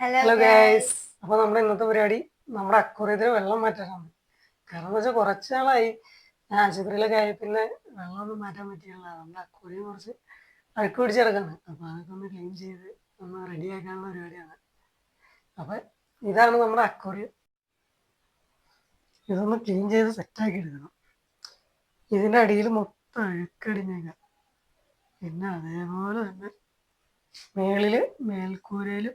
Hello hello guys. Guys. അപ്പോൾ നമ്മുടെ ഇന്നത്തെ പരിപാടി നമ്മുടെ അക്വേറിയത്തിൽ വെള്ളം മാറ്റാനാണ്. കാരണം എന്ന് വെച്ചാൽ കുറച്ച് നാളായി ഞാൻ ആശുപത്രിയിലൊക്കെ ആയി, പിന്നെ വെള്ളമൊന്നും മാറ്റാൻ പറ്റിയില്ല. നമ്മുടെ അക്വേറിയം കുറച്ച് അഴുക്ക് പിടിച്ച് കിടക്കാണ്. അപ്പോൾ അതൊക്കെ ഒന്ന് ക്ലീൻ ചെയ്ത് ഒന്ന് റെഡിയാക്കാനുള്ള പരിപാടിയാണ്. അപ്പം ഇതാണ് നമ്മുടെ അക്വേറിയം. ഇതൊന്ന് ക്ലീൻ ചെയ്ത് സെറ്റാക്കി എടുക്കണം. ഇതിൻ്റെ അടിയിൽ മൊത്തം അഴുക്കടിഞ്ഞേക്കാം. പിന്നെ അതേപോലെ തന്നെ മേൽക്കൂരയിൽ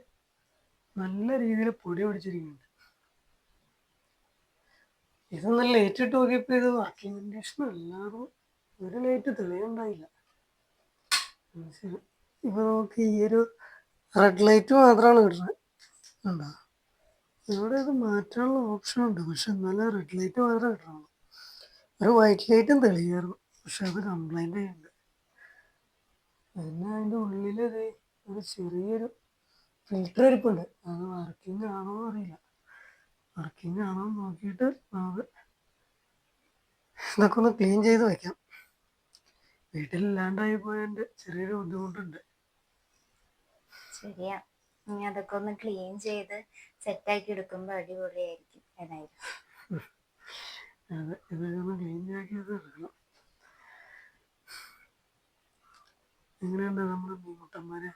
നല്ല രീതിയിൽ പൊടി പിടിച്ചിരിക്കുന്നുണ്ട്. ഇതൊന്ന് ലൈറ്റ് ഇട്ട് നോക്കിയപ്പോൾ ഇത് വർക്കിംഗ് കണ്ടീഷൻ അല്ലാതെ ഒരു ലൈറ്റ് തെളിയുണ്ടായില്ല. ഇപ്പൊ നമുക്ക് ഈ ഒരു റെഡ് ലൈറ്റ് മാത്രമാണ് കിട്ടുന്നത്. ഉണ്ടോ? ഇവിടെ ഇത് മാറ്റാനുള്ള ഓപ്ഷൻ ഉണ്ട്, പക്ഷെ എന്നാലും റെഡ് ലൈറ്റ് മാത്രമേ കിട്ടുള്ളൂ. ഒരു വൈറ്റ് ലൈറ്റും തെളിയായിരുന്നു, പക്ഷെ അത് കംപ്ലൈൻ്റ് ചെയ്യുന്നുണ്ട്. പിന്നെ അതിൻ്റെ ഉള്ളിൽ ഇത് ഒരു ചെറിയൊരു ഫിൽറ്റർ ഇരിപ്പുണ്ട്. അത് വർക്കിംഗ് ആണോ അറിയില്ല. വർക്കിംഗ് ആണോ നോക്കിയിട്ട് നമുക്ക് ഇതൊക്കെ ഒന്ന് ക്ലീൻ ചെയ്ത് വയ്ക്കാം. വീട്ടിലില്ലാണ്ടായി പോയതിൻ്റെ ചെറിയൊരു ബുദ്ധിമുട്ടുണ്ട്. ശരിയാ, ഇനി അതൊക്കെ ഒന്ന് ക്ലീൻ ചെയ്ത് സെറ്റാക്കി എടുക്കുമ്പോൾ അടിപൊളിയായിരിക്കും. ഏതായാലും അതെ, ഇതൊക്കെ ഒന്ന് ക്ലീൻ ആക്കിയത് എടുക്കണം. എങ്ങനെയുണ്ട് നമ്മുടെ മീൻകുട്ടന്മാരെ?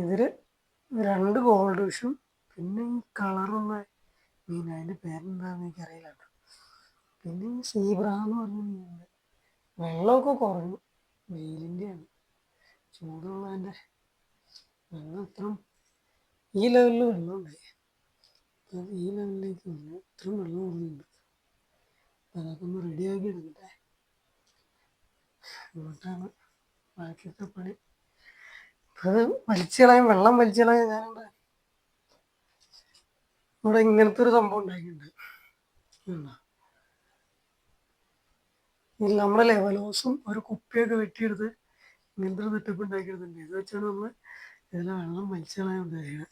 ഇതില് 2 ഗോൾഡ് ഫിഷും പിന്നെ ഈ കളറുള്ള മീൻ, അതിൻ്റെ പേരെന്താണെന്ന് എനിക്കറിയില്ല കേട്ടോ. പിന്നെ ഈ സീബ്ര എന്ന് പറഞ്ഞ മീനുണ്ട്. വെള്ളമൊക്കെ കുറഞ്ഞു, വെയിലിൻ്റെയാണ്, ചൂടുള്ളതിൻ്റെ. വെള്ളം ഇത്ര ഈ ലെവലിൽ വെള്ളം ഉണ്ടായി, അത് ഈ ലെവലിലേക്ക് വന്നു. ഇത്രയും വെള്ളം കുറഞ്ഞുണ്ട്. അതൊക്കെ ഒന്ന് റെഡിയാക്കി എടുക്കട്ടെ, എന്നിട്ടാണ് ബാക്കിയൊക്കെ പണി. അത് വലിച്ചു കളയാൻ, വെള്ളം വലിച്ചു കളയാൻ ഞാനിവിടെ ഇങ്ങനത്തെ ഒരു സംഭവം ഉണ്ടാക്കിയിട്ടുണ്ട്. നമ്മുടെ ലെവലോസും ഒരു കുപ്പിയൊക്കെ വെട്ടിയെടുത്ത് ഇങ്ങനത്തെ ഒരു സെറ്റപ്പ് ഉണ്ടാക്കിയെടുത്തിട്ടുണ്ട്. ഇത് വെച്ചാണ് നമ്മൾ ഇതിലെ വെള്ളം വലിച്ചു കളയാൻ ഉദ്ദേശിക്കുന്നത്.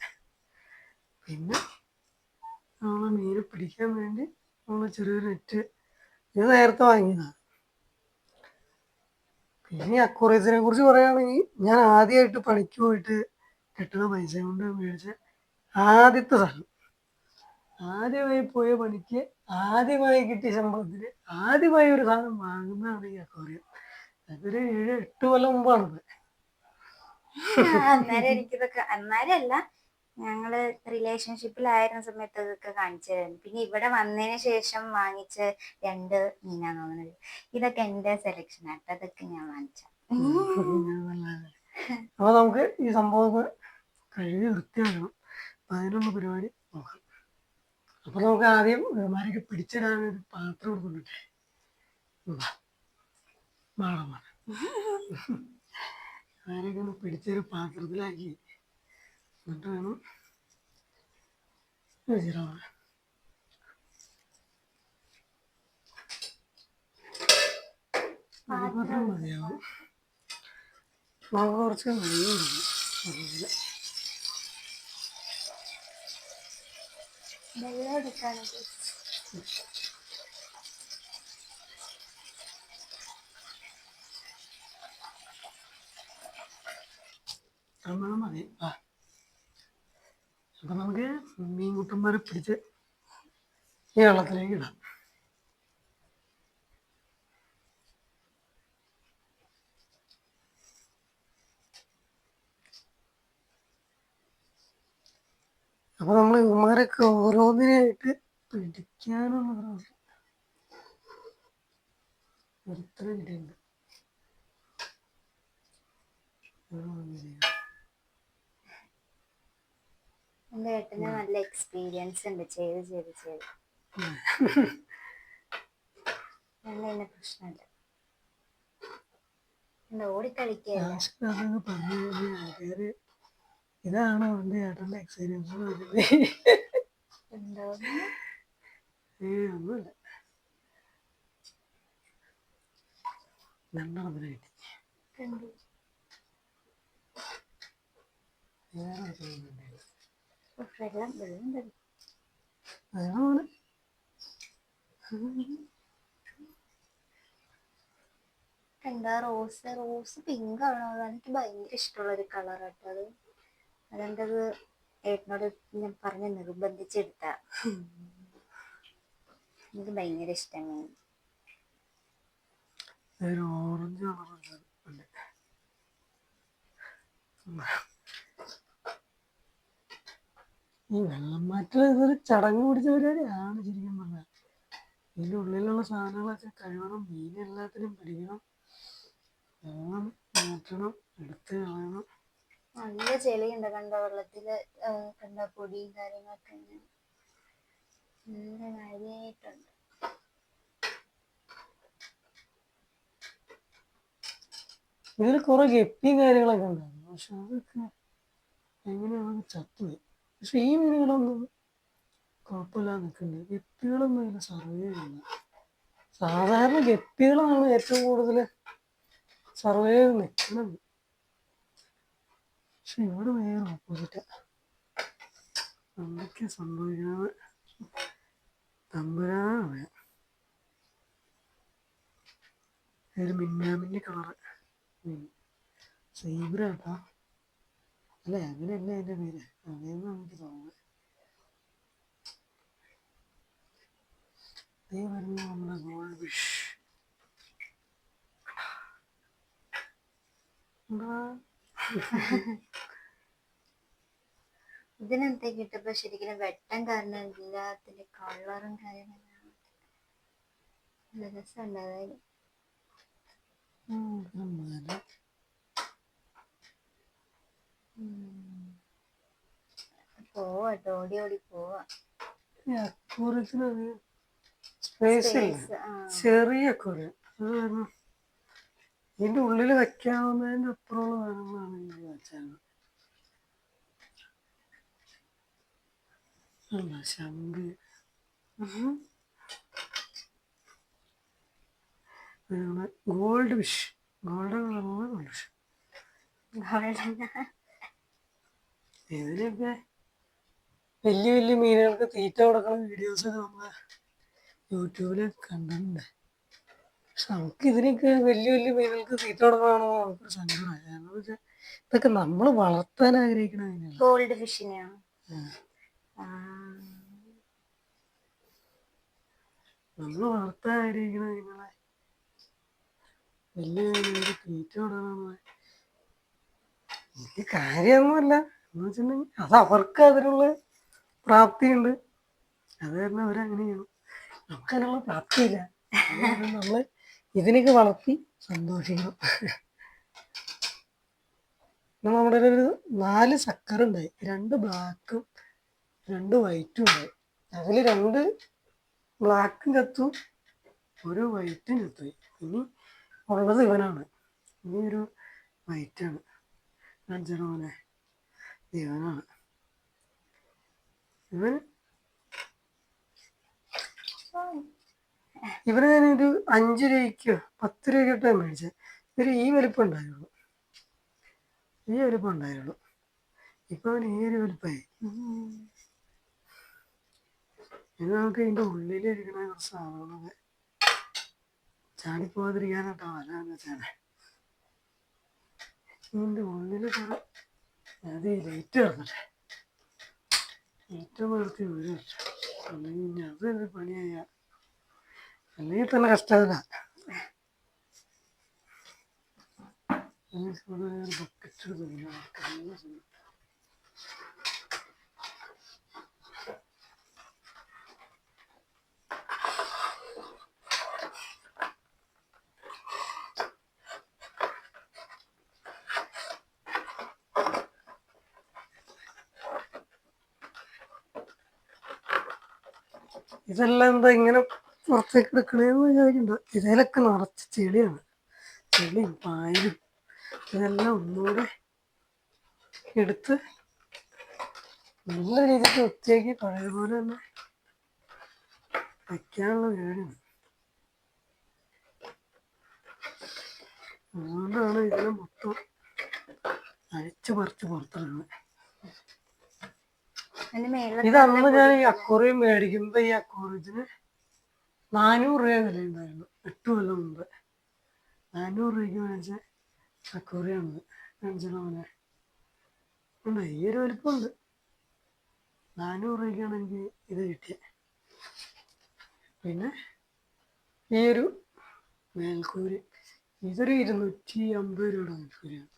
പിന്നെ നമ്മൾ മീനെ പിടിക്കാൻ വേണ്ടി നമ്മൾ ചെറിയൊരു നെറ്റ് ഇത് നേരത്തെ വാങ്ങിയതാണ്. പിന്നെ അക്വേറിയത്തിനെ കുറിച്ച് പറയുകയാണെങ്കിൽ, ഞാൻ ആദ്യമായിട്ട് പണിക്ക് പോയിട്ട് കിട്ടുന്ന പൈസ കൊണ്ട് മേടിച്ച ആദ്യത്തെ സാധനം, ആദ്യമായി പോയ പണിക്ക് ആദ്യമായി കിട്ടിയ ശമ്പളത്തിന് ആദ്യമായി ഒരു സാധനം വാങ്ങുന്നതാണ് ഈ അക്വേറിയം. അതൊരു 7-8 കൊല്ലം മുമ്പാണത്. അന്നേരം എനിക്കിതൊക്കെ, അന്നേരമല്ല, ഞങ്ങള് റിലേഷൻഷിപ്പിലായിരുന്ന സമയത്ത് അതൊക്കെ കാണിച്ചു തരുന്നു. പിന്നെ ഇവിടെ വന്നതിന് ശേഷം വാങ്ങിച്ച 2 മീനാന്ന് തോന്നുന്നത്. ഇതൊക്കെ എൻ്റെ സെലക്ഷൻ ആട്ടോ, അതൊക്കെ ഞാൻ വാങ്ങിച്ച. അപ്പൊ നമുക്ക് ഈ സംഭവം കഴുകി വൃത്തിയാക്കണം. അപ്പൊ അതിനുള്ള പരിപാടി നോക്കാം. അപ്പൊ നമുക്ക് ആദ്യം ഇവന്മാരൊക്കെ പിടിച്ചിടാനൊരു പാത്രം കൊടുക്കുന്നുണ്ടേ. അവരൊക്കെ ഒന്ന് പിടിച്ചൊരു പാത്രത്തിലാക്കി എന്നിട്ട് വേണം വെച്ചിടാൻ. പാത്രം മതിയാവും. നമുക്ക് കുറച്ച് വെള്ളം എടുക്കാണ്. വെള്ളം മതി. അപ്പം നമുക്ക് മീൻകുട്ടന്മാരെ പിടിച്ച് ഈ വെള്ളത്തിലേക്ക് ഇടാം. അപ്പൊ നമ്മൾ ഇവന്മാരൊക്കെ ഓരോന്നിനായിട്ട് പിടിക്കാനുള്ള ഒരുത്തര കിട്ടിയിട്ടുണ്ട്. എൻ്റെ ഏട്ടന് നല്ല എക്സ്പീരിയൻസ് ഉണ്ട്, ചെയ്ത് എന്നെ പ്രശ്നമില്ല. ഓടിക്കളിക്കല്ല. പറഞ്ഞു കഴിഞ്ഞാൽ ആൾക്കാര് ഇതാണോ എൻ്റെ ഏട്ടൻ്റെ എക്സ്പീരിയൻസ്? എന്തോ ഒന്നുമില്ല, രണ്ടെണ്ണത്തിനായിട്ട് കണ്ടു. വെള്ളം അതാണ്. എന്താ റോസ് പിങ്ക് ആണോ? അതെനിക്ക് ഭയങ്കര ഇഷ്ടമുള്ളൊരു കളറാട്ടോ അത്. അതെന്തത് ഏട്ടനോട് ഞാൻ പറഞ്ഞ് നിർബന്ധിച്ചെടുത്ത. എനിക്ക് ഭയങ്കര ഇഷ്ടം മീൻ. ഒരു ഓറഞ്ച് കളറുണ്ട്. ഈ വെള്ളം മാറ്റൽ ഇതൊരു ചടങ്ങ് പിടിച്ച പരിപാടിയാണ് ശരിക്കും പറഞ്ഞാൽ. ഇതിൻ്റെ ഉള്ളിലുള്ള സാധനങ്ങളൊക്കെ കഴുകണം, മീൻ എല്ലാത്തിനും പിടിക്കണം, വെള്ളം മാറ്റണം, എടുത്ത് കളയണം. നല്ല ചെളിയുണ്ട് കണ്ട വെള്ളത്തില്, കണ്ട പൊടിയും കാര്യങ്ങളൊക്കെ നല്ല കാര്യമായിട്ടുണ്ട്. ഇതിൽ കുറെ ഗപ്പിയും കാര്യങ്ങളൊക്കെ ഉണ്ടായിരുന്നു, പക്ഷെ അതൊക്കെ എങ്ങനെയാണ് ചത്തുപോയി. പക്ഷെ ഈ മീനുകളൊന്നും കുഴപ്പമില്ലാതെ നിൽക്കുന്നുണ്ട്. ഗപ്പികളൊന്നും അതിന് സർവേ ചെയ്യില്ല. സാധാരണ ഗപ്പികളാണ് ഏറ്റവും കൂടുതൽ സർവേ ചെയ്ത് നിൽക്കുന്നത്. പക്ഷെ ഇവിടെ വേറെ ഓപ്പോസിറ്റാ. എന്തൊക്കെ സംഭവിക്കുന്നത് തമ്പുരാനാണ് അറിയാം. ഒരു മിന്നാമിന്നി കളറ് സീബ്ര കേട്ടോ. അല്ലേ, അങ്ങനെയല്ല അതിൻ്റെ പേര്, അതേന്ന് എനിക്ക് തോന്നുന്നത്. അതേ വരുന്ന നമ്മുടെ ഗോൾഡ് ഫിഷ്. ഇതിനെന്തൊക്കെ ഇട്ടപ്പോ ശരിക്കും വെട്ടം കാരണം എല്ലാത്തിന്റെ കളറും കാര്യങ്ങളും രസമുണ്ട്. അതായത് പോവാട്ടോ, ഓടി ഓടി പോവാ. അക്കൂറത്തിന് സ്പേസ് ഇല്ല, ചെറിയ അക്കൂറിയം. അത് കാരണം ഇതിൻ്റെ ഉള്ളിൽ വെക്കാവുന്നതിൻ്റെ അപ്പുറമുള്ള സാധനങ്ങളാണ് ഇതിൽ വെച്ചാൽ. ശംഖ്, ഗോൾഡ് ഫിഷ്, ഗോൾഡൻ കളറുള്ള ഗോൾഡ് ഫിഷ്. ഇതിനൊക്കെ വലിയ വലിയ മീനുകൾക്ക് തീറ്റ കൊടുക്കുന്ന വീഡിയോസൊക്കെ നമ്മൾ യൂട്യൂബിൽ കണ്ടിട്ടുണ്ട്. പക്ഷെ നമുക്ക് ഇതിനൊക്കെ വലിയ വലിയ മീനുകൾക്ക് തീറ്റ കൊടുക്കണമെന്ന് നമുക്കൊരു സങ്കടമായി. കാരണം വെച്ചാൽ ഇതൊക്കെ നമ്മൾ വളർത്താൻ ആഗ്രഹിക്കണ മീനുകൾ. ഗോൾഡ് ഫിഷിനെയാണ് നമ്മൾ വളർത്താൻ ആഗ്രഹിക്കണ മീനുകളെ വലിയ മീനുകൾക്ക് തീറ്റ കൊടുക്കണമെന്ന് വലിയ കാര്യമൊന്നുമല്ല. എന്ന് വെച്ചിട്ടുണ്ടെങ്കിൽ അത് അവർക്ക് അതിനുള്ള പ്രാപ്തിയുണ്ട്, അത് കാരണം അവരങ്ങനെയാണ്. നമുക്കതിനുള്ള പ്രാപ്തിയില്ല. നമ്മൾ ഇതിനൊക്കെ വളർത്തി സന്തോഷിക്കണം. നമ്മുടെ ഒരു 4 സക്കറുണ്ടായി, 2 ബ്ലാക്കും 2 വൈറ്റും ഉണ്ടായി. അതിൽ 2 ബ്ലാക്കും ചത്തു, 1 വൈറ്റും ചത്തുപോയി. ഇനി ഉള്ളത് ഇവനാണ്. ഇനി ഒരു വൈറ്റാണ്. അഞ്ചനോനെ ഇവനാണ്. ഇവന് ഞാനൊരു 5 രൂപയ്ക്കോ 10 രൂപയ്ക്കോ മേടിച്ചത്. ഇവര് ഈ വലിപ്പം ഉണ്ടായുള്ളൂ, ഇപ്പൊ അവന് ഈ ഒരു വലിപ്പമായി. ഇനി നമുക്ക് ഇതിൻ്റെ ഉള്ളിലിരിക്കണ കുറച്ച് സാധനങ്ങളൊക്കെ ചാടിപ്പോകാതിരിക്കാനായിട്ടോ വരാന്ന് വെച്ചാണ്. ഇതിൻ്റെ ഉള്ളിൽ കുറെ അത് ലൈറ്റ് കിടക്കട്ടെ, ലൈറ്റ് നിർത്തി വരും. അല്ലെങ്കിൽ അതൊരു പണിയായ, അല്ലെങ്കിൽ തന്നെ കഷ്ടമില്ല. ബക്കറ്റ് എടുത്ത് ഇതെല്ലാം എന്താ ഇങ്ങനെ പുറത്തേക്ക് എടുക്കണേന്ന് വിചാരിക്കണ്ട. ഇതിലൊക്കെ നിറച്ച് ചെളിയാണ്, ചെളിയും പായലും. ഇതെല്ലാം ഒന്നുകൂടെ എടുത്ത് നല്ല രീതിക്ക് വൃത്തിയാക്കി പഴയപോലെ തന്നെ വയ്ക്കാനുള്ള പരിപാടിയാണ്. അതുകൊണ്ടാണ് ഇതിനെ മൊത്തം അഴിച്ചു പറിച്ച് പുറത്തിറങ്ങുന്നത്. ഇതന്ന് ഞാൻ ഈ അക്വേറിയം മേടിക്കുമ്പോ ഈ അക്വേറിയത്തിന് 400 രൂപ വില ഉണ്ടായിരുന്നു, 8 കൊല്ലം മുമ്പ്. 400 രൂപയ്ക്ക് മേടിച്ച അക്വേറിയമാണത്. കാണിച്ചാൽ പോലെ ഉണ്ട്, ഈ ഒരു വലിപ്പമുണ്ട്. 400 രൂപയ്ക്കാണ് എനിക്ക് ഇത് കിട്ടിയത്. പിന്നെ ഈ ഒരു മേൽക്കൂര് ഇതൊരു 250 രൂപയുടെ മേൽക്കൂരയാണ്.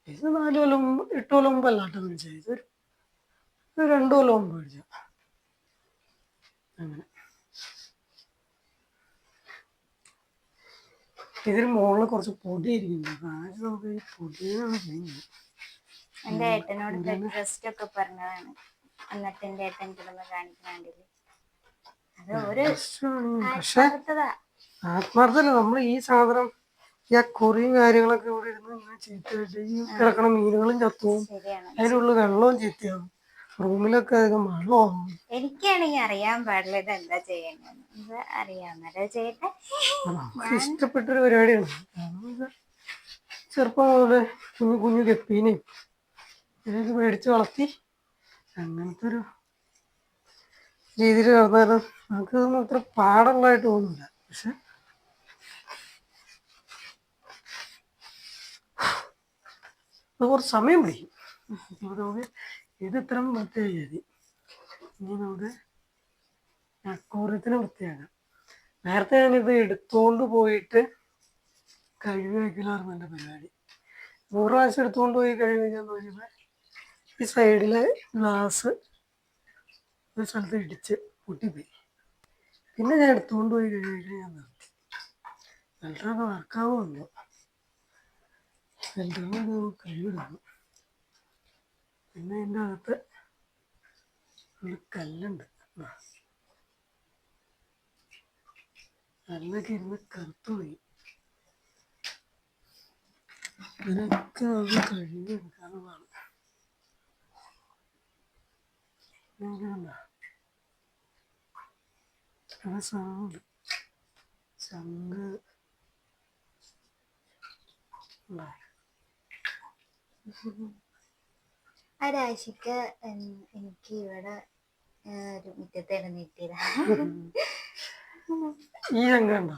ഇത് 4 കൊല്ലം 8 കൊല്ലം മുമ്പല്ല കേട്ടോ മേടിച്ചത്. ഇതൊരു 2 കൊല്ലം മുമ്പ് മേടിച്ച. അങ്ങനെ ഇതിന് മുകളിൽ കുറച്ച് പൊടി ഇരിക്കുന്നുണ്ട്. ആദ്യം നമുക്ക് ഈ പൊടിയാണ് ചെയ്യുന്നത്. എന്റെ ഏട്ടനോട് ബെഡ് റെസ്റ്റ് ഒക്കെ പറഞ്ഞതാണ്. എന്നിട്ട് എന്റെ ഏട്ടൻ കിടന്ന് കാണിക്കണാണ്ടില്ലേ, അത് ഒരു പക്ഷെ ആത്മാർത്ഥല്ല. നമ്മൾ ഈ സാധനം ഈ കുറിയും കാര്യങ്ങളൊക്കെ ഇവിടെ ഇരുന്ന് ഇങ്ങനെ ചീത്തയായിട്ട് ഈ കിടക്കണ മീനുകളും ചത്തുവും ശരിയാണ്. അതിനുള്ള വെള്ളവും ചീത്തയാവും. റൂമിലൊക്കെ അധികം മണമാവും. എനിക്കാണെങ്കിൽ അറിയാൻ പാടില്ല ഇത് എന്താ ചെയ്യണ്ടെന്ന്. ഇത് അറിയാവുന്നല്ലോ ചെയ്യട്ടെ. നമുക്ക് ഇഷ്ടപ്പെട്ടൊരു പരിപാടിയാണ്. കാരണം ഇത് ചെറുപ്പം മുതല് കുഞ്ഞു കുഞ്ഞു ഗപ്പീനെയും ഇതൊക്കെ മേടിച്ച് വളർത്തി അങ്ങനത്തെ ഒരു രീതിയിൽ നടന്നാലും നമുക്കതൊന്നും അത്ര പാടുള്ളതായിട്ട് തോന്നുന്നില്ല. പക്ഷെ അത് കുറച്ച് സമയം പിടിക്കും. അപ്പോൾ നമുക്ക് ഇത് ഇത്ര വൃത്തിയാക്കി മതി. ഇനി നമുക്ക് അക്വാറിയത്തിന് വൃത്തിയാക്കാം. നേരത്തെ ഞാനിത് എടുത്തുകൊണ്ട് പോയിട്ട് കഴുകി വയ്ക്കലായിരുന്നു എൻ്റെ പരിപാടി. 100 പ്രാവശ്യം എടുത്തുകൊണ്ട് പോയി കഴുകി വയ്ക്കാന്ന് പറയുമ്പോൾ ഈ സൈഡിലെ ഗ്ലാസ് ഒരു സ്ഥലത്ത് ഇടിച്ച് പൊട്ടിപ്പോയി. പിന്നെ ഞാൻ എടുത്തുകൊണ്ട് പോയി കഴുകി ഞാൻ നിർത്തി. ഫിൽറ്ററൊക്കെ വർക്കാവുമല്ലോ. ഫിൽറ്ററിന് കഴുകിടണം. പിന്നെ അതിൻ്റെ അകത്ത് ഒരു കല്ലുണ്ട്. കല്ലൊക്കെ ഇരുന്ന് കറുത്തു പോയി. ഇതിനൊക്കെ അത് കഴുകി എടുക്കാനുള്ളതാണ്. സാധനമുണ്ട്. ശംഖ് ഒരാഴ്ചക്ക് എനിക്ക് ഇവിടെ ഒരു മുറ്റത്ത് ഇറങ്ങിയിട്ടില്ല. ഈ ശംഖുണ്ടോ?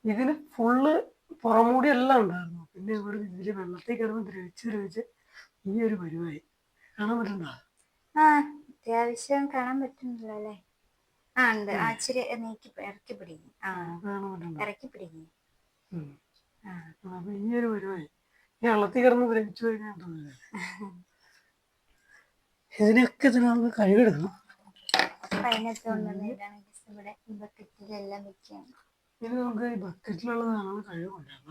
ഇതിന് ഫുള്ള് പുറമൂടി എല്ലാം ഉണ്ടായിരുന്നു. പിന്നെ ഇവിടെ ഇതില് വെള്ളത്തിൽ കിടന്ന് ദ്രവിച്ച് ഈ ഒരു പരിവായി. കാണാൻ പറ്റണ്ട? അത്യാവശ്യം കാണാൻ പറ്റുന്നില്ല അല്ലേ? ഉണ്ട്. ഇച്ചിരി നീക്കി ഇറക്കി പിടിക്കും. ഇറക്കി പിടിക്കും. അപ്പൊ ഈ ഒരു പരിവായി ഈ വെള്ളത്തിൽ കിടന്ന് ദ്രവിച്ചു കഴിഞ്ഞാൽ ഇതിനൊക്കെ നമുക്ക് കഴുകിടണം. ഇവിടെ ഈ ബക്കറ്റിലെല്ലാം വെക്കുകയാണ്. ഇത് നമുക്ക് ഈ ബക്കറ്റിലുള്ളതാണ് കഴുകുണ്ടാകുക.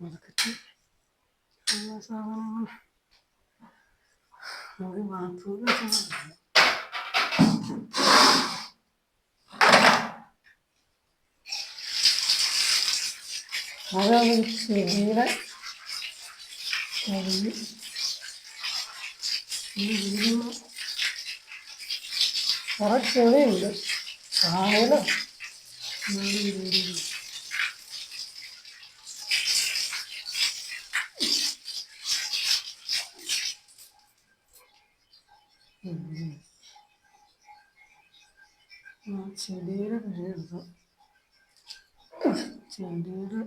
ബക്കറ്റ് എല്ലാ സാധനങ്ങളും നമുക്ക് ബാത്റൂമിൽ വെച്ചാൽ അതാണ് ചെടിയുടെ കുറെ ചെളിയുണ്ട്. സാധനം ചെടിയുടെ കഴിയെടുത്തു. ചെടിയുടെ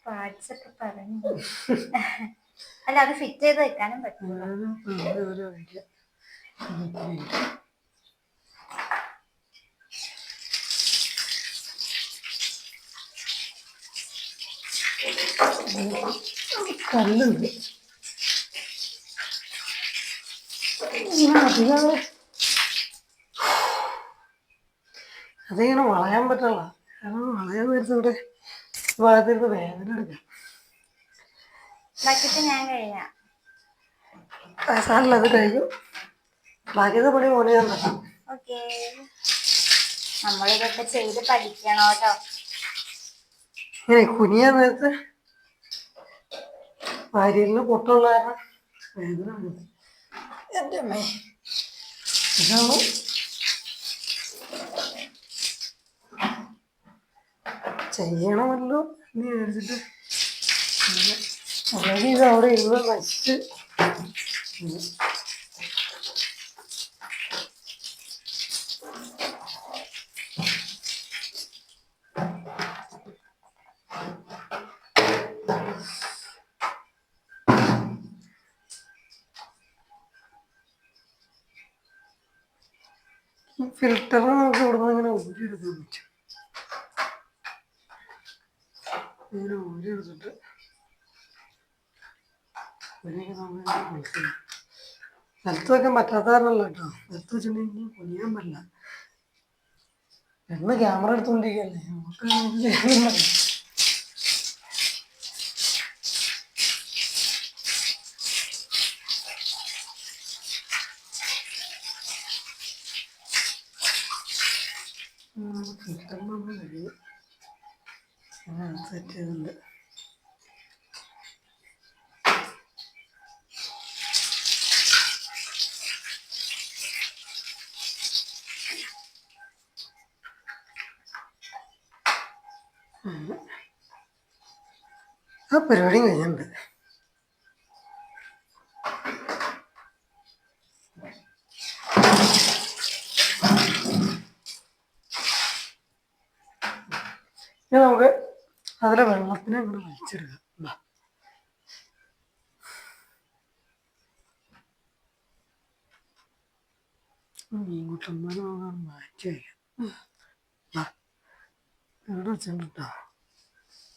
പാർട്സ് ഒക്കെ പറഞ്ഞു. അല്ല, അത് ഫിറ്റ് ചെയ്ത് വെക്കാനും പറ്റും. കല്ലുണ്ട്. അതിങ്ങനെ വളയാൻ പറ്റുള്ള. കാരണം വളയാൻ നേരത്തെ ഇവിടെ ഭാഗത്തിരുന്ന് വേദന എടുക്കാം. ബക്കറ്റ് ഞാൻ കഴിയാം. സാറില്ല, അത് കഴിക്കും. ബാക്കിയത്തെ പണി പോലെ ഞാൻ തരാം. ഓക്കേ, നമ്മളിതൊക്കെ ചെയ്ത് പഠിക്കണം കേട്ടോ. ഇങ്ങനെ കുനിയാൻ നേരത്ത് വാരിയലിന് പൊട്ടുള്ള കാരണം വേദന ഉണ്ട്. എൻ്റെ അമ്മേ, ഇതാണ് ചെയ്യണമല്ലോ എന്ന് വിചാരിച്ചിട്ട് അല്ലെങ്കിൽ ഇത് അവിടെ ഇരുന്ന് നശിച്ച് ഫിൽറ്ററിന് നമുക്ക് ഇവിടുന്ന് ഇങ്ങനെ ഊരിയെടുക്കാൻ പറ്റും. ഇങ്ങനെ ഊരിയെടുത്തിട്ട് ഇതിലേക്ക് നമുക്ക് കുളിക്കണം. നിലത്ത് വെക്കാൻ പറ്റാത്ത കാരണമല്ല കേട്ടോ. നിലത്ത് വെച്ചിട്ടുണ്ടെങ്കിൽ കുനിയാൻ പറ്റില്ല. എന്ന് ക്യാമറ എടുത്തുകൊണ്ടിരിക്കുകയല്ലേ, നമുക്ക് ചെയ്യുന്നില്ല. ഫിൽറ്ററിന് നമ്മൾ കഴിയും സെറ്റ് ചെയ്തിട്ടുണ്ട്. ആ പരിപാടിയും കഴിഞ്ഞിട്ടുണ്ട്. ഇനി നമുക്ക് അതിലെ വെള്ളത്തിനെ അങ്ങോട്ട് വലിച്ചെടുക്കാം. മീൻകുട്ടന്മാരെ നമുക്ക് മാറ്റി വയ്ക്കാം. എവിടെ വെച്ചിട്ടോ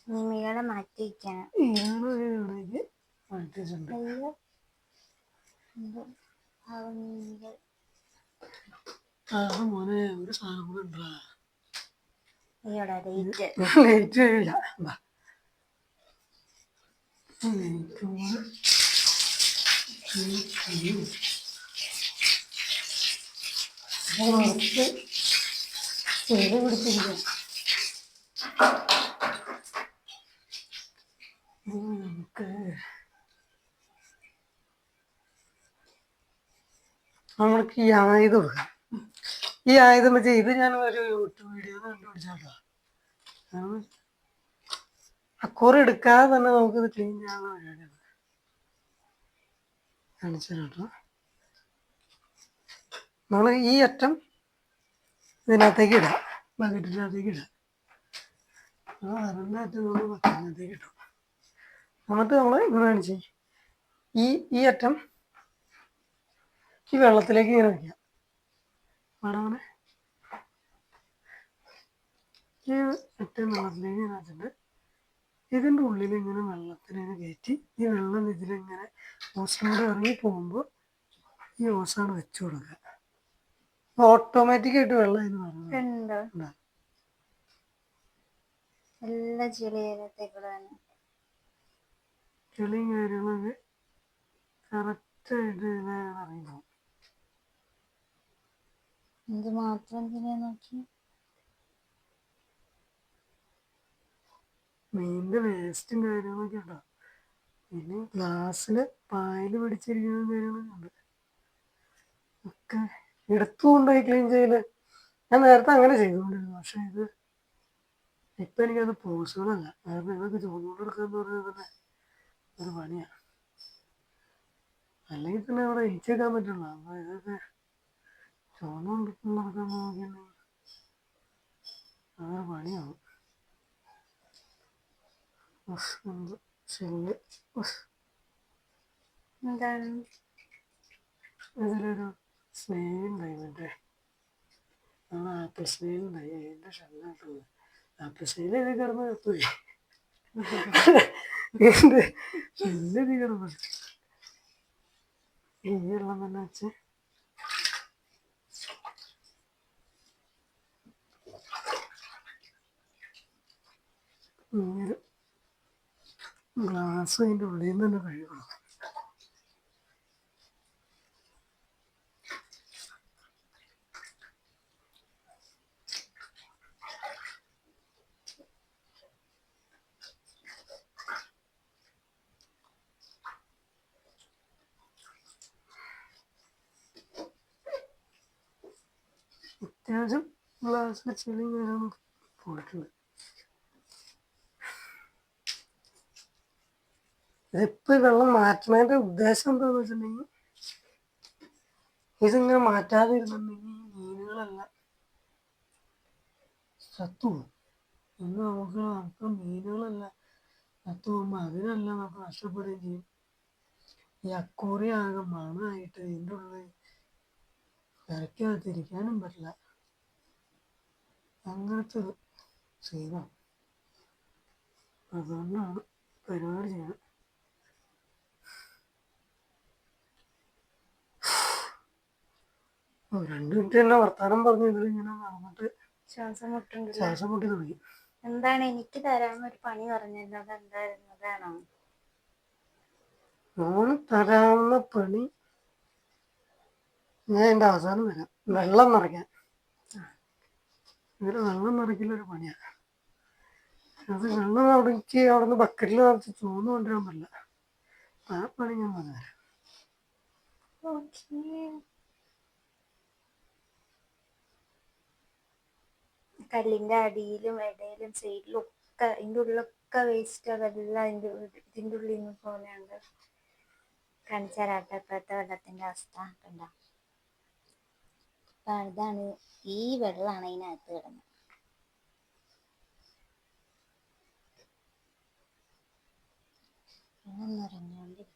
മീനുകളെ മാറ്റി വയ്ക്കണം. ഇയാളൊക്കെ മാറ്റി വെച്ചിട്ടുണ്ട്. മോനെ ഒരു സാധനം കൂടെ ഉണ്ടാ ലേറ്റ് കഴിയില്ല. പിടിച്ചിരിക്കാം. നമുക്ക് നമ്മൾക്ക് ഈ ആയുധം കൊടുക്കാം. ഈ ആയുധം വെച്ച് ഇത് ഞാൻ ഒരു യൂട്യൂബ് വീഡിയോ കണ്ടുപിടിച്ചാട്ടോ. അക്കോറി എടുക്കാതെ തന്നെ നമുക്കിത് ക്ലീൻ ചെയ്യാനുള്ള പരിപാടിയാണ്. കാണിച്ചു കേട്ടോ. നമ്മൾ ഈ അറ്റം ഇതിനകത്തേക്ക് ഇടാം, ബക്കറ്റിനകത്തേക്ക് ഇടാം. അതിൻ്റെ അറ്റം നമ്മൾ ബക്കറ്റിനകത്തേക്ക് ഇട്ടു. എന്നിട്ട് നമ്മൾ ഇങ്ങനെ കാണിച്ചേ ഈ അറ്റം ഈ വെള്ളത്തിലേക്ക് ഇങ്ങനെ വയ്ക്കാം. അങ്ങനെ ഈ അറ്റം വെള്ളത്തിലേക്ക് ഇങ്ങനെ വെച്ചിട്ട് ഇതിൻ്റെ ഉള്ളിൽ ഇങ്ങനെ വെള്ളത്തിനെ കയറ്റി ഈ വെള്ളം ഇതിലിങ്ങനെ ഓസിലൂടെ ഇറങ്ങി പോകുമ്പോൾ ഈ ഓസാണ് വെച്ചു കൊടുക്കുക. ഓട്ടോമാറ്റിക്കായിട്ട് വെള്ളം ഇതിന് വരുന്നുണ്ട്. ചെളിയും കാര്യങ്ങളൊക്കെ കറക്റ്റായിട്ട് ഇതിനെ ഇറങ്ങിപ്പോകും. ഇത് മാത്രം നോക്കി മീനിന്റെ വേസ്റ്റും കാര്യങ്ങളൊക്കെ ഉണ്ടോ. പിന്നെ ഗ്ലാസ്സിൽ പായൽ പിടിച്ചിരിക്കുന്ന കാര്യങ്ങളൊക്കെ ഉണ്ട്. ഒക്കെ എടുത്തു കൊണ്ടുപോയി ക്ലീൻ ചെയ്യല് ഞാൻ നേരത്തെ അങ്ങനെ ചെയ്തുകൊണ്ടിരുന്നു. പക്ഷെ ഇത് ഇപ്പം എനിക്കത് പോസിബിളല്ല. കാരണം ഇതൊക്കെ ചുമന്നുകൊണ്ടെടുക്കാന്ന് പറഞ്ഞാൽ തന്നെ ഒരു പണിയാണ്. അല്ലെങ്കിൽ തന്നെ അവിടെ ഇരിച്ചേക്കാൻ പറ്റുള്ളൂ. അപ്പോൾ ഇതൊക്കെ ചുമന്നുകൊണ്ടിരിക്കാൻ നോക്കിയിട്ടുണ്ടെങ്കിൽ അതൊരു പണിയാവും. എന്താണ് ഇതിലൊരു സ്നെയിലുണ്ടായി, മറ്റേ ആപ്പിൾ സ്നെയിലുണ്ടായി. അതിൻ്റെ ഷെല്ലായിട്ടുള്ളത് ആപ്പിൾ സ്നെയിൽ ഇത് കിടന്ന് എത്തുപോയി. ഇതിൻ്റെ ഷെല്ല് ഇത് കിടന്നു. ഈ വെള്ളം തന്നെ വെച്ച് ഇങ്ങനെ ഗ്ലാസ് അതിൻ്റെ ഉള്ളിൽ നിന്ന് തന്നെ കഴുകണം. അത്യാവശ്യം ഗ്ലാസ്സിൽ ചെളിയും കാര്യങ്ങളും പോയിട്ടുണ്ട്. ഇതിപ്പോൾ ഈ വെള്ളം മാറ്റുന്നതിൻ്റെ ഉദ്ദേശം എന്താണെന്ന് വെച്ചിട്ടുണ്ടെങ്കിൽ ഇതിങ്ങനെ മാറ്റാതെ ഇരുന്നുണ്ടെങ്കിൽ മീനുകളെല്ലാം ചത്തുപോകും. ഇന്ന് നമുക്ക് മീനുകളെല്ലാം ചത്തുപോകുമ്പോൾ അതിനെല്ലാം നമുക്ക് നഷ്ടപ്പെടുകയും ചെയ്യും. ഈ അക്വേറിയം ആകെ മണമായിട്ട് ഇതിൻ്റെ ഉള്ളിൽ തിരിക്കാനും പറ്റില്ല, അങ്ങനത്തെ ഒരു സീനാണ്. അതുകൊണ്ടാണ് പരിപാടി ചെയ്യണം. ഓ 2 മിനിറ്റ് തന്നെ വർത്താനം പറഞ്ഞു ഇതിലിങ്ങനെ നടന്നിട്ട് ശ്വാസം മുട്ടുണ്ടല്ലോ. ശ്വാസം മുട്ടി തുടങ്ങി. എന്താണ് എനിക്ക് തരാമെന്നൊരു പണി പറഞ്ഞിരുന്നത്, അതെന്തായിരുന്നു? അതാണോ? മോന് തരാവുന്ന പണി ഞാൻ എൻ്റെ അവസാനം തരാം. വെള്ളം നിറയ്ക്കാൻ. ഇതിൽ വെള്ളം നിറയ്ക്കലൊരു പണിയാണ്. അത് വെള്ളം അവിടേക്ക് അവിടുന്ന് ബക്കറ്റിൽ നിറച്ച് ചൂന്ന് കൊണ്ടുവരാൻ പറ്റില്ല. ആ പണി ഞാൻ പറഞ്ഞുതരാം. കല്ലിന്റെ അടിയിലും ഇടയിലും സൈഡിലും ഒക്കെ ഇതിന്റെ ഉള്ളിലൊക്കെ വേസ്റ്റ് അതെല്ലാം ഇതിന്റെ ഉള്ളിൽ നിന്ന് പോകുന്നുണ്ട്. കാണിച്ചാലാട്ട ഇപ്പോഴത്തെ വെള്ളത്തിന്റെ അവസ്ഥ കണ്ട. അപ്പൊ ഇതാണ്, ഈ വെള്ളമാണ് അതിനകത്ത് കിടന്നത്. നിറഞ്ഞോണ്ടിരിക്കും.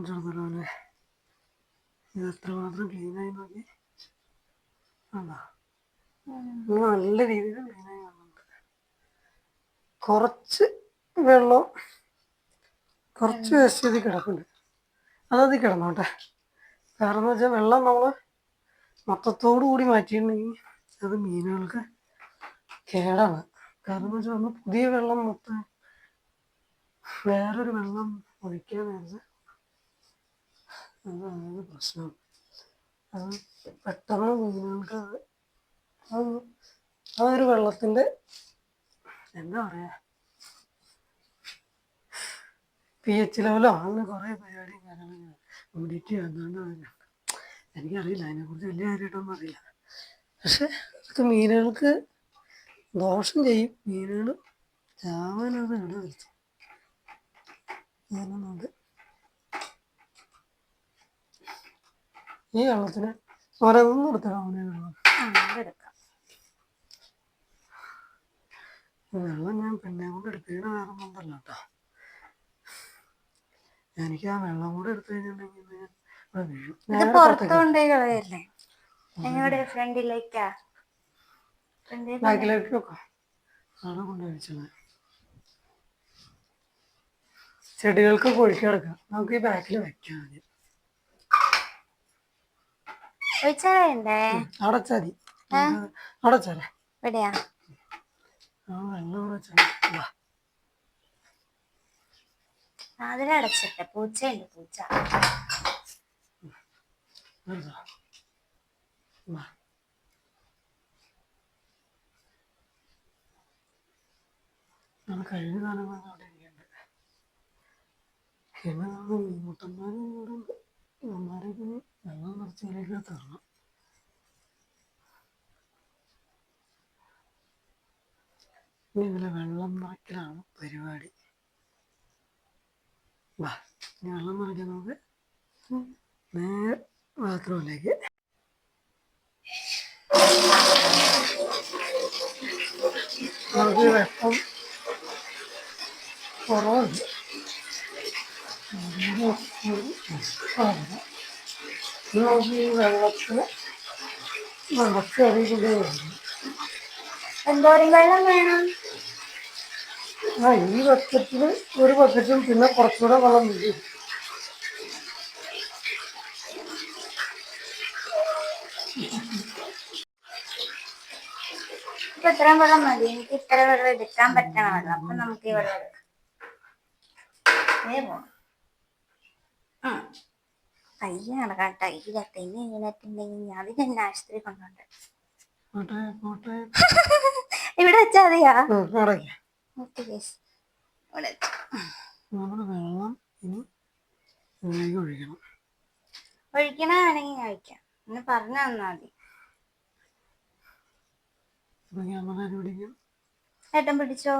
ചെറുതല്ലേ, ഇത് എത്രമാത്രം ക്ലീനായി നോക്കി. അതാ നല്ല രീതിയിൽ ക്ലീനായി വന്നിട്ടുണ്ട്. കുറച്ച് വെള്ളം, കുറച്ച് വേസ്റ്റ് ചെയ്ത് കിടക്കുന്നുണ്ട്. അതത് കിടന്നോട്ടെ. കാരണം എന്ന് വെച്ചാൽ വെള്ളം നമ്മൾ മൊത്തത്തോടു കൂടി മാറ്റിയിട്ടുണ്ടെങ്കിൽ അത് മീനുകൾക്ക് കേടാണ്. കാരണം എന്ന് വെച്ചാൽ നമ്മൾ പുതിയ വെള്ളം മൊത്തം വേറൊരു വെള്ളം ഒഴിക്കാൻ നേരത്തെ അതാണ് പ്രശ്നം. അത് പെട്ടെന്ന് മീനുകൾക്ക് ആ ഒരു വെള്ളത്തിൻ്റെ എന്താ പറയുക, pH ലെവലോ അങ്ങനെ കുറേ പരിപാടിയും കാര്യങ്ങളും കൂടിയിട്ട് അതുകൊണ്ട് എനിക്കറിയില്ല, അതിനെക്കുറിച്ച് വലിയ കാര്യമായിട്ടൊന്നും അറിയില്ല. പക്ഷെ അത് മീനുകൾക്ക് ദോഷം ചെയ്യും. മീനുകൾ ചാവാനത് ഇട വരുത്തും. ഞാനത് ഈ വെള്ളത്തിന് ഓരോന്നും എടുത്തണം. വെള്ളം ഞാൻ പിന്നെ കൊണ്ട് എടുക്കുന്ന വേറെ ഒന്നുമല്ല കേട്ടോ. എനിക്ക് ആ വെള്ളം കൂടെ എടുത്തു കഴിഞ്ഞിട്ടുണ്ടെങ്കിൽ ഇത് പുറത്ത് കൊണ്ടുപോയി കളയല്ലേ? എങ്ങോടെ? ഫ്രണ്ടിലേക്കാ? ബാക്കിലേക്ക് വെക്കാം. അവിടെ കൊണ്ടുപോയി വെച്ചത് ചെടികൾക്ക് ഒഴിക്കെടുക്കാം. നമുക്ക് ഈ ബാക്കിൽ വെക്കാം. ആദ്യം ഒഴിച്ചാലേ അടച്ചാ മതി. അടച്ചാലേ എവിടെയാ വെള്ളം വെച്ചാൽ അതിലടച്ചിട്ടെ. പൂച്ചയുണ്ട്, പൂച്ച. കഴിഞ്ഞ കാലങ്ങൾ അവിടെ ഇരിക്കുന്നുണ്ട്. പിന്നെ നമ്മൾ മീൻമുട്ടന്മാരും കൂടെ ഉണ്ട്. ഇവന്മാരൊക്കെ വെള്ളം നിറച്ചതിലേക്ക് തരണം. ഇനി ഇതിലെ വെള്ളം നിറയ്ക്കലാണ് പരിപാടി. വെള്ളം നിറയ്ക്കാൻ നമുക്ക് നേരെ ബാത്റൂമിലേക്ക്. നമുക്ക് വെള്ളം കുറവുണ്ട്. നമുക്ക് ഈ വെള്ളത്തിന് അറിയിക്കൊണ്ടേ വരുന്നു. എന്തോരം വെള്ളം വേണം? ഈ ബക്കറ്റിൽ ഒരു ബക്കറ്റും പിന്നെ കുറച്ചുകൂടെ വെള്ളം വരും. ഇപ്പൊ ഇത്രയും വെള്ളം മതി. എനിക്ക് ഇത്ര വെള്ളം എടുക്കാൻ പറ്റണ വെള്ളം. അപ്പൊ നമുക്ക് ഈ വെള്ളം എടുക്കാം. കയ്യ നടക്കാൻ ടൈല തെങ്ങ് ഇങ്ങനെട്ടുണ്ടെങ്കിൽ അതിനെന്നെ ആശുപത്രി കൊണ്ടുണ്ട്. ഇവിടെ വെച്ചാ മതിയാ? ഒഴിക്കണമെങ്കിൽ ഞാൻ ഒഴിക്കാം. ഒന്ന് പറഞ്ഞു തന്നാ മതി. ഏട്ടൻ പിടിച്ചോ.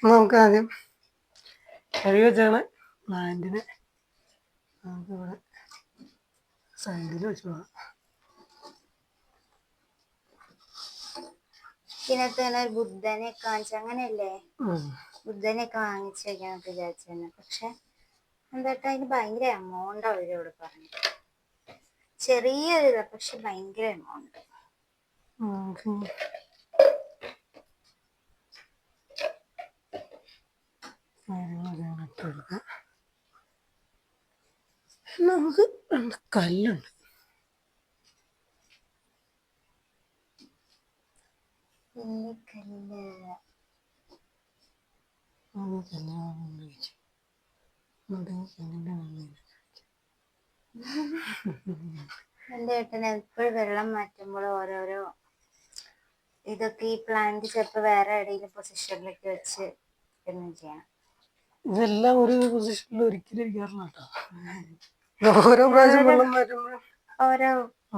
നമുക്ക് ആദ്യം കഴുകി വെച്ചാണ് പ്ലാന്റിനെ നമുക്കിവിടെ സൈഡിൽ വെച്ച് പോകാം. ഇതിനകത്ത് തന്നെ ഒരു ബുദ്ധനെ കാണിച്ചു, അങ്ങനെയല്ലേ? ഉം. ബുദ്ധനെയൊക്കെ വാങ്ങിച്ചു വെക്കാന്നൊക്കെ വിചാരിച്ചിരുന്നു. പക്ഷെ എന്താട്ടാ അതിന് ഭയങ്കര എമൗണ്ട് അവരോട് പറഞ്ഞു. ചെറിയൊരു ഇതാ, പക്ഷെ ഭയങ്കര എമൗണ്ട്. നമുക്ക് കല്ലുണ്ട്. കല്ല് എന്റെ ഏട്ടന് എപ്പോഴും വെള്ളം മാറ്റുമ്പോൾ ഓരോരോ ഇതൊക്കെ ഈ പ്ലാന്റ് ചിലപ്പോൾ വേറെ എവിടെയെങ്കിലും പൊസിഷനിലൊക്കെ വെച്ച് എന്ന് ചെയ്യണം. ഇതെല്ലാം ഒരു പൊസിഷനിൽ ഒരിക്കലും ഇരിക്കാറില്ല കേട്ടോ. ഓരോ പ്രാവശ്യം വെള്ളം മാറ്റുമ്പോഴും ഓരോ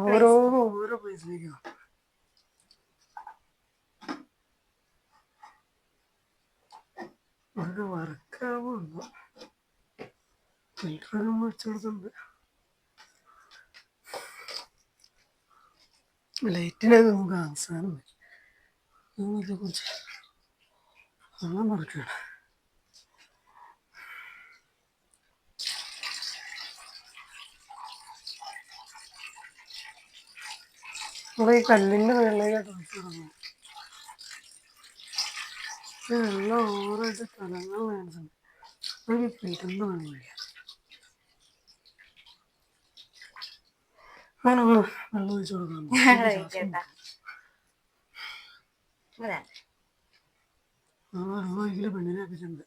ഓരോ പ്ലേസിലേക്ക് ഒരു വർക്കാവുന്നു. ഫിൽറ്ററൊക്കെ വെച്ചെടുത്തുണ്ട്. ലൈറ്റിനൊക്കെ നമുക്ക് അവസാനം കുറച്ച് വെള്ളം നിറയ്ക്കുകയാണ്. നമ്മുടെ ഈ കല്ലിൻ്റെ വെള്ളയിലായിട്ട് ഒഴിച്ചു തുടങ്ങും. വെള്ളം ഓരോയിട്ട് സ്ഥലങ്ങൾ വേണ്ടതുണ്ട്. ഒരു ഫിൽറ്ററിൻ്റെ വെള്ളം വരിക. അങ്ങനൊന്ന് വെള്ളം ഒഴിച്ചു കൊടുക്കണം. വെള്ളം ഒഴിക്കല് പെണ്ണിനെ വെച്ചിട്ടുണ്ട്.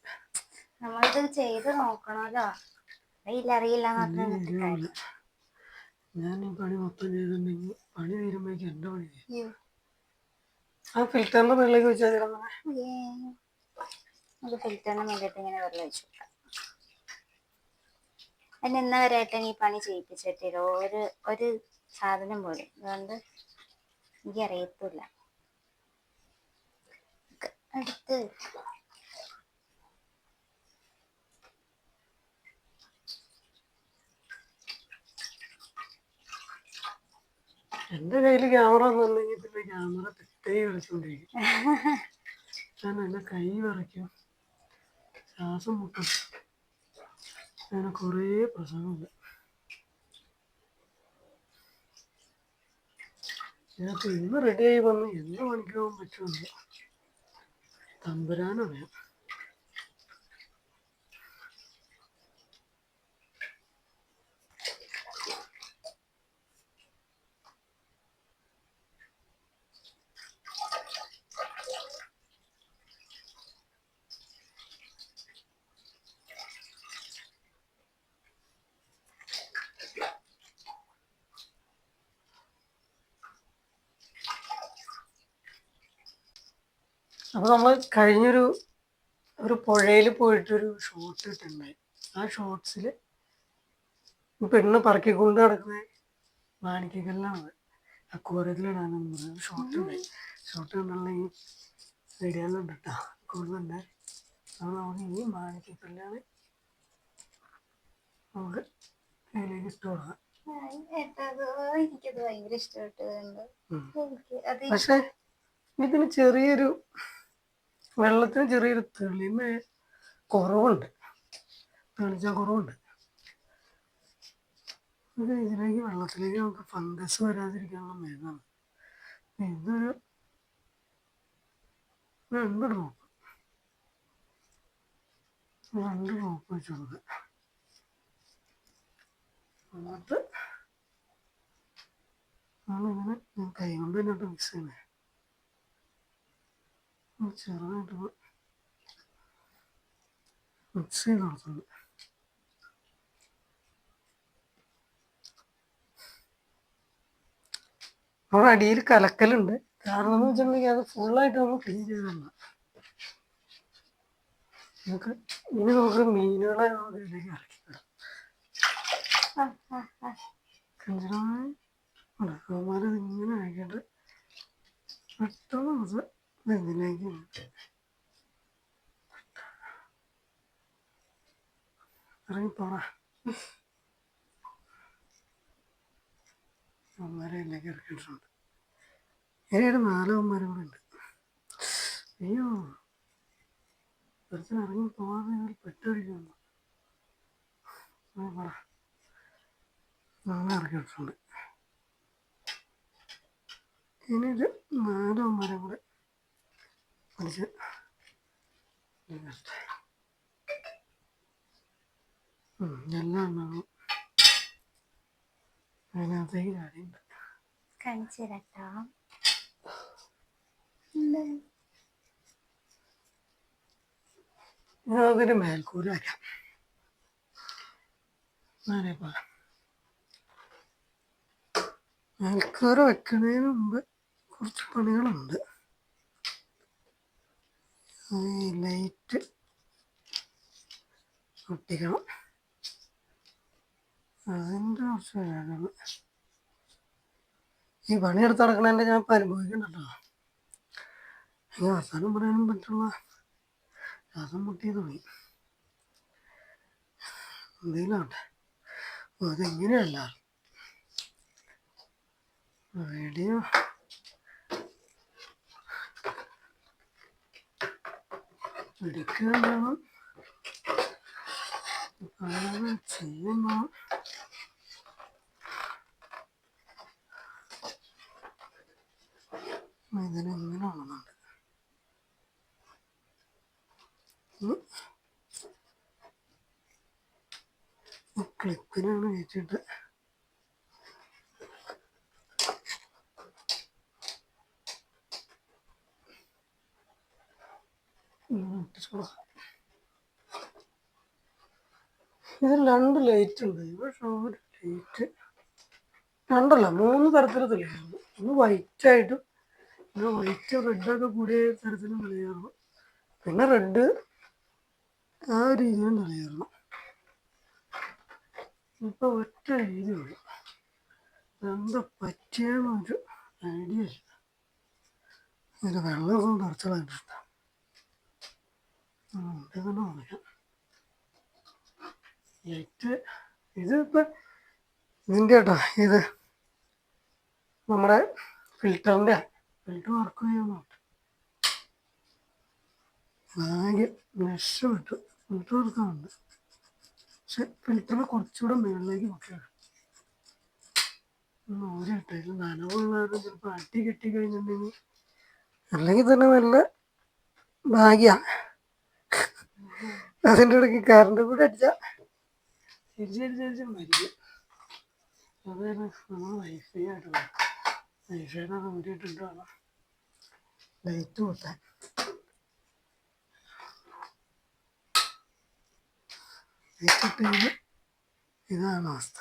നമ്മളിത് ചെയ്ത് നോക്കണമല്ലോ. അറിയില്ല ഞാൻ ഈ പണി മൊത്തം ചെയ്തിട്ടുണ്ടെങ്കിൽ പണി തീരുമ്പോഴേക്കും എൻ്റെ പണി ചെയ്യും. ആ ഫിൽറ്ററിന്റെ വെള്ളമൊക്കെ വെച്ചാൽ ഫിൽറ്ററിന് വേണ്ടിയിട്ട് ഇങ്ങനെ വെള്ളം ഒഴിച്ചു കൊടുക്കാം. അതിന് ഇന്നവരായിട്ട് ഈ പണി ചെയ്യിപ്പിച്ചിട്ടില്ല ഒരു സാധനം പോലും. അതുകൊണ്ട് എനിക്കറിയത്തില്ല. അടുത്ത് എൻ്റെ കയ്യിൽ ക്യാമറ ഒന്നുണ്ടെങ്കിൽ പിന്നെ ക്യാമറ തെറ്റേ കളിച്ചുകൊണ്ടിരിക്കും. ഞാൻ എൻ്റെ കൈ വിറയ്ക്കും, ശ്വാസം മുട്ടും, അങ്ങനെ കുറേ പ്രശ്നങ്ങളുണ്ട്. ഇതിനകത്ത് ഇന്ന് റെഡിയായി വന്ന് എന്ത് പണിക്കാവാൻ പറ്റുമെന്ന് തമ്പുരാനറിയാം. അപ്പോൾ നമ്മൾ കഴിഞ്ഞൊരു പുഴയിൽ പോയിട്ടൊരു ഷോട്ട് ഇട്ടുണ്ടായി. ആ ഷോട്ട്സിൽ പെണ്ണ് പറക്കിക്കൊണ്ട് നടക്കുന്ന മാണിക്കല്ലാണ് അക്വാറിയത്തിലിടാനെന്ന് പറഞ്ഞത് ഷോട്ട് ഉണ്ടായി. ഷോട്ട് കണ്ടുള്ള ഈ വീഡിയോയിലുണ്ട് കേട്ടോ, കൂടുതലുണ്ട്. അപ്പോൾ നമുക്ക് ഈ മാണിക്കല്ലാണ് നമുക്ക് ഇതിലേക്ക് ഇട്ട് കൊടുക്കാം. എനിക്കത് ഭയങ്കര ഇഷ്ടപ്പെട്ടുണ്ട്. പക്ഷെ ഇതിന് ചെറിയൊരു വെള്ളത്തിന് ചെറിയൊരു തെളിമ കുറവുണ്ട്, തെളിച്ച കുറവുണ്ട്. ഇത് ഇതിലേക്ക് വെള്ളത്തിലേക്ക് നമുക്ക് ഫംഗസ് വരാതിരിക്കാനുള്ള മരുന്നാണ്. ഇതൊരു 2 ഡ്രോപ്പ് വെച്ച് കൊടുക്കുക. എന്നിട്ട് നമ്മളിങ്ങനെ കൈ കൊണ്ട് തന്നെയായിട്ട് മിക്സ് ചെയ്യണേ. ചെറുതായിട്ട് മിക്സ് ചെയ്ത് കൊടുക്കുന്നത്. നമ്മുടെ അടിയിൽ കലക്കലുണ്ട്. കാരണം എന്ന് വെച്ചിട്ടുണ്ടെങ്കിൽ അത് ഫുള്ളായിട്ട് നമ്മൾ ക്ലീൻ ചെയ്തല്ല. നമുക്ക് മീനുകളെ ഇതിലേക്ക് ഇറക്കിവിടാം. അവന്മാരെ ഇങ്ങനെ ആക്കിയിട്ട് പെട്ടെന്ന് അത് ഇതിലേക്ക് ഇറങ്ങിപ്പോടാ. അവന്മാരെ ഇതിലേക്ക് ഇറക്കിയിട്ടുണ്ട്. ഇനിയൊരു 4 അവന്മാരും കൂടെ ഉണ്ട്. അയ്യോ, ഒരുത്തിന് ഇറങ്ങി പോകാതെ പെട്ടടിക്കുന്നു. പറ, നാളെ ഇറക്കി വിട്ടിട്ടുണ്ട്. ഇനി ഒരു 4 മരം കൂടെ പഠിച്ച് എല്ലാം ഉണ്ടാകും. അതിനകത്തേക്ക് ചാടിയുണ്ട്. കാണിച്ചു തരാട്ടോ. അതിന് മേൽക്കൂര വയ്ക്കാം. മേൽക്കൂര വെക്കുന്നതിന് മുമ്പ് കുറച്ച് പണികളുണ്ട്. ഈ ലൈറ്റ് ഒട്ടിക്കണം, അതിൻ്റെ കുറച്ച് കാര്യങ്ങൾ. ഈ പണിയെടുത്ത് നടക്കണതിൻ്റെ ഞാൻ ഇപ്പം അനുഭവിക്കുന്നുണ്ടോ. എനിക്ക് അവസാനം പറയാനും പറ്റുള്ള ശ്വാസം മുട്ടി തുടങ്ങി. എന്തെങ്കിലുമാവട്ടെ, അതെങ്ങനെയല്ല വീഡിയോ എടുക്കുക ചെയ്യുന്ന ഇതിനെങ്ങനെ ആണെന്നുണ്ട്. ക്ലിപ്പിനാണ് വെച്ചിട്ട് ഇതിൽ 2 ലൈറ്റ് ഉണ്ട്. പക്ഷെ ഒരു ലൈറ്റ് 2 അല്ല 3 തരത്തിൽ തെളിയാറുണ്ട്. ഒന്ന് വൈറ്റായിട്ടും, പിന്നെ വൈറ്റ് റെഡൊക്കെ കൂടിയ തരത്തിലും തെളിയാറുണ്ട്, പിന്നെ റെഡ് ആ രീതിയിലും തെളിയാറുണ്ട്. ഇപ്പൊ ഒറ്റ രീതിയുള്ളൂ. എന്താ പറ്റിയെന്നൊരു ഐഡിയ ഇല്ല. ഇതിൻ്റെ വെള്ളമൊന്നും നിറച്ചതായിട്ടുണ്ട്. തന്നെ പറയാം. ലൈറ്റ് ഇതിപ്പോൾ ഇതിൻ്റെ കേട്ടോ, ഇത് നമ്മുടെ ഫിൽറ്റർ വർക്ക് ചെയ്യുന്നുണ്ട്. ആകെ രക്ഷപ്പെട്ടു. ഫിൽറ്റർ വർക്കാവുണ്ട്, പക്ഷെ ഫിൽറ്ററിന് കുറച്ചുകൂടെ മുകളിലേക്ക് നോക്കിയാണ്. ഊരിട്ടെ ഇത് നനവുള്ളത് ചിലപ്പോൾ അട്ടി കെട്ടി കഴിഞ്ഞിട്ടുണ്ടെങ്കിൽ, അല്ലെങ്കിൽ തന്നെ നല്ല ഭാഗ്യമാണ്. അതിൻ്റെ ഇടയ്ക്ക് കറണ്ട് കൂടെ അടിച്ചാൽ തിരിച്ചടിച്ചടിച്ച് മരിക്കും. അത് നമ്മൾ വൈഫൈ ആയിട്ട് വൈഫൈയുടെ ഊരിയിട്ടിട്ട് വേണം ലൈറ്റ് കൂട്ടാൻ. ലൈറ്റ് ഇട്ട് ഇതാണ് അവസ്ഥ.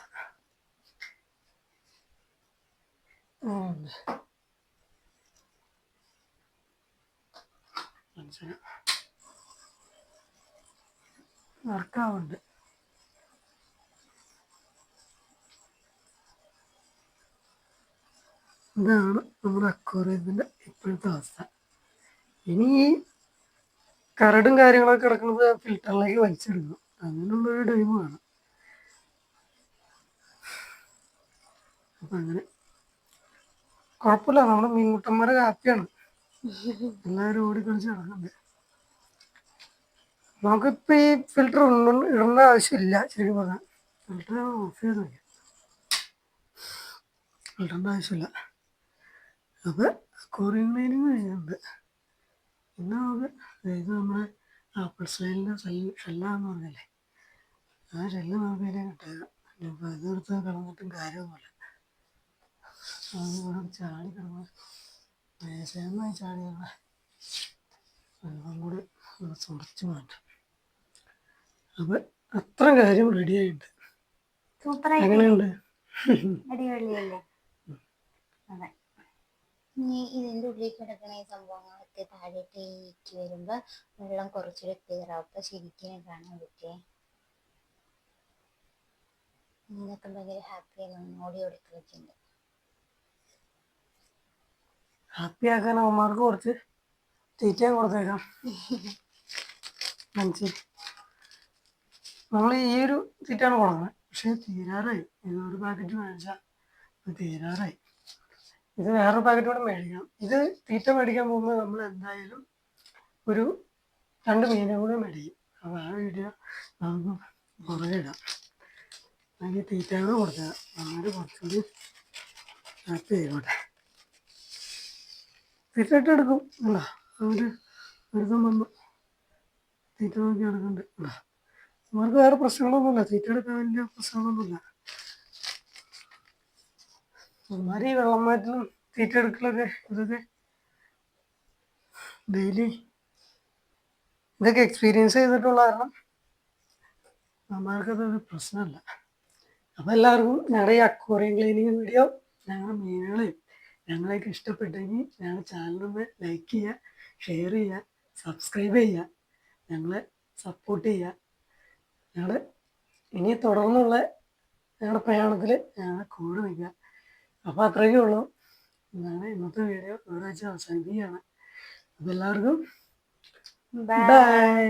വർക്കാവുണ്ട്. ഇതാണ് നമ്മുടെ അക്വേറിയത്തിൻ്റെ ഇപ്പോഴത്തെ അവസ്ഥ. ഇനി ഈ കരടും കാര്യങ്ങളൊക്കെ കിടക്കുന്നത് ഫിൽറ്ററിലേക്ക് വലിച്ചെടുക്കണം. അങ്ങനെയുള്ളൊരു ടൈം വേണം. അപ്പം അങ്ങനെ കുഴപ്പമില്ല, നമ്മുടെ മീൻകുട്ടന്മാരെ ഹാപ്പിയാണ്. എല്ലാവരും ഓടിക്കളിച്ച് നടക്കുന്നുണ്ട്. നമുക്കിപ്പോൾ ഈ ഫിൽറ്റർ ഇടേണ്ട ആവശ്യമില്ല. ശരിക്കും പറഞ്ഞാൽ ഫിൽറ്റർ ഓഫ് ചെയ്ത് നോക്കിയാൽ ഇടേണ്ട ആവശ്യമില്ല. അപ്പോൾ അക്വേറിയം ക്ലീനിങ് കഴിഞ്ഞിട്ടുണ്ട്. പിന്നെ നമുക്ക് ഇത് നമ്മുടെ ആപ്പിൾ സ്ലൈലിൻ്റെ ഷെല്ലാന്ന് പറഞ്ഞല്ലേ, ആ ഷെല്ല് നമുക്ക് ഇതിലേക്ക് ഇട്ടേക്കാം. ഇനിയിപ്പോൾ ഇതെടുത്ത് കളഞ്ഞിട്ടും കാര്യമൊന്നുമില്ല. അത് ഇവിടെ ചാടി കിടന്ന് മേശമായി ചാടിയുള്ള വെള്ളം കൂടി തുടച്ച് മാറ്റാം. അപ്പം അത്ര കാര്യം റെഡി ആയിട്ട് അങ്ങനെയുണ്ട്. അടിപൊളിയല്ലേ? അതെ. ഇനി ഇതിൻ്റെ ഉള്ളിൽ കിടക്കുന്ന ഈ സംഭവങ്ങളൊക്കെ താഴേക്ക് ഈറ്റി വരുമ്പോൾ വെള്ളം കുറച്ചുകൂടി ക്ലിയർ ആവും. അപ്പം ശരിക്കും കാണാൻ പറ്റേ. ഇതിനൊക്കെ ഭയങ്കര ഹാപ്പിയാണ്. ഓടി ഓടി കളിക്കുന്നുണ്ട്. ഹാപ്പി ആക്കാൻ അവന്മാർക്ക് കുറച്ച് തീറ്റയും കൊടുത്തേക്കാം. മനസ്സിൽ നമ്മൾ ഈ ഒരു തീറ്റാണ് കൊടുക്കുന്നത്, പക്ഷേ തീരാറായി. ഇതൊരു പാക്കറ്റ് മേടിച്ചാൽ തീരാറായി. ഇത് വേറൊരു പാക്കറ്റ് കൂടെ മേടിക്കണം. ഇത് തീറ്റ മേടിക്കാൻ പോകുമ്പോൾ നമ്മൾ എന്തായാലും ഒരു 2 മീനും കൂടെ മേടിക്കും. അപ്പോൾ ആ വീഡിയോ നമുക്ക് പുറകെ ഇടാം. അതിന് തീറ്റകൾ കൊടുക്കുക, അന്നേരം കുറച്ചുകൂടി ഹാപ്പി ആയിക്കോട്ടെ. തീറ്റ ഇട്ട് എടുക്കും അല്ല, അവർ ഒരുത്തം വന്നു തീറ്റ നോക്കി എടുക്കുന്നുണ്ട്. അവർക്ക് വേറെ പ്രശ്നങ്ങളൊന്നുമില്ല, തീറ്റ എടുക്കാൻ വലിയ പ്രശ്നങ്ങളൊന്നുമില്ല. അവന്മാർ ഈ വെള്ളം മാറ്റലും തീറ്റ എടുക്കലൊക്കെ ഇതൊക്കെ ഡെയിലി ഇതൊക്കെ എക്സ്പീരിയൻസ് ചെയ്തിട്ടുള്ള കാരണം അവന്മാർക്കതൊരു പ്രശ്നമല്ല. അപ്പോൾ എല്ലാവർക്കും ഞങ്ങളുടെ ഈ അക്വേറിയം ക്ലീനിങ് വീഡിയോ, ഞങ്ങളുടെ മീനുകളെയും ഞങ്ങളെയൊക്കെ ഇഷ്ടപ്പെട്ടെങ്കിൽ ഞങ്ങളുടെ ചാനലൊന്ന് ലൈക്ക് ചെയ്യുക, ഷെയർ ചെയ്യുക, സബ്സ്ക്രൈബ് ചെയ്യുക, ഞങ്ങളെ സപ്പോർട്ട് ചെയ്യുക. ഞങ്ങൾ ഇനി തുടർന്നുള്ള ഞങ്ങളുടെ പ്രയാണത്തിൽ ഞങ്ങളെ കൂടെ നിൽക്കുക. അപ്പോൾ അത്രയൊക്കെ ഉള്ളൂ. ഞാൻ ഇന്നത്തെ വീഡിയോ ഇവിടെ വെച്ച് അവസാനിപ്പിക്കുകയാണ്. അപ്പോൾ എല്ലാവർക്കും ബൈ. ബൈ.